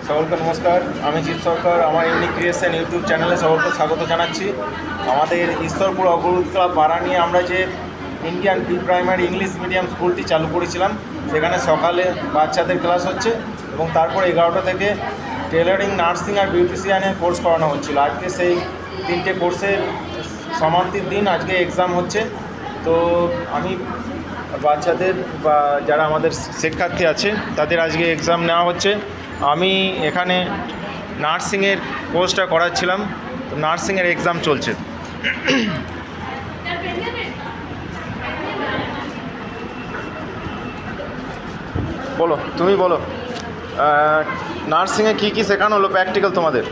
সকলকে নমস্কার, আমি জিৎ সরকার। আমার ইউনিক ক্রিয়েশন ইউটিউব চ্যানেলে সকলকে স্বাগত জানাচ্ছি। আমাদের ঈশ্বরপুর অগ্রদূত ক্লাব পাড়া নিয়ে আমরা যে Indian pre primary English medium স্কুলটি চালু করেছিলাম, সেখানে সকালে বাচ্চাদের ক্লাস হচ্ছে এবং তারপর 11টা থেকে টেলারিং, নার্সিং আর বিউটিশিয়ানের কোর্স করানো হচ্ছিল। আজকে সেই 3টে কোর্সের সমাপ্তির দিন, আজকে এক্সাম হচ্ছে। তো আমি বাচ্চাদের বা যারা আমাদের শিক্ষার্থী আছে তাদের আজকে এক্সাম নেওয়া হচ্ছে। আমি এখানে নার্সিংয়ের কোর্সটা করাচ্ছিলাম, তো নার্সিংয়ের এক্সাম চলছে। বলো, তুমি বলো, নার্সিংয়ে কী কী শেখানো হলো প্র্যাকটিক্যাল তোমাদের?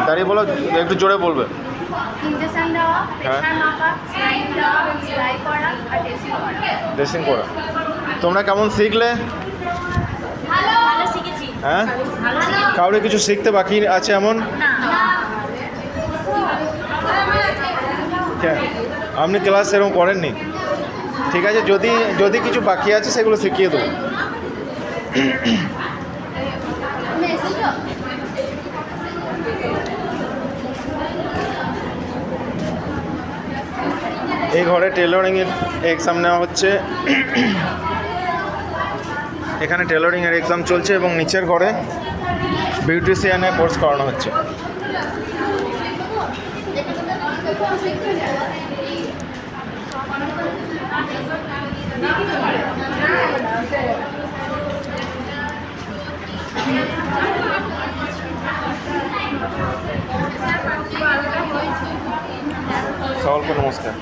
দাঁড়িয়ে বলো, একটু জোরে বলবে। ইনজেকশন দেওয়া, প্রেশার মাপা, স্লাইন দেওয়া, সেলাই করা আর ড্রেসিং করা। তোমরা কেমন শিখলে? ভালো শিখেছি। হ্যাঁ, কাউরে কিছু শিখতে বাকি আছে এমন? না। আপনি ক্লাস সেরকম করেননি? ঠিক আছে, যদি যদি কিছু বাকি আছে সেগুলো শিখিয়ে দেবো। এই ঘরে টেলরিংয়ের এক্সাম নেওয়া হচ্ছে। এখানে টেলরিংয়ের এক্সাম চলছে এবং নিচের ঘরে বিউটিশিয়ানের কোর্স করানো হচ্ছে। সকলকে নমস্কার।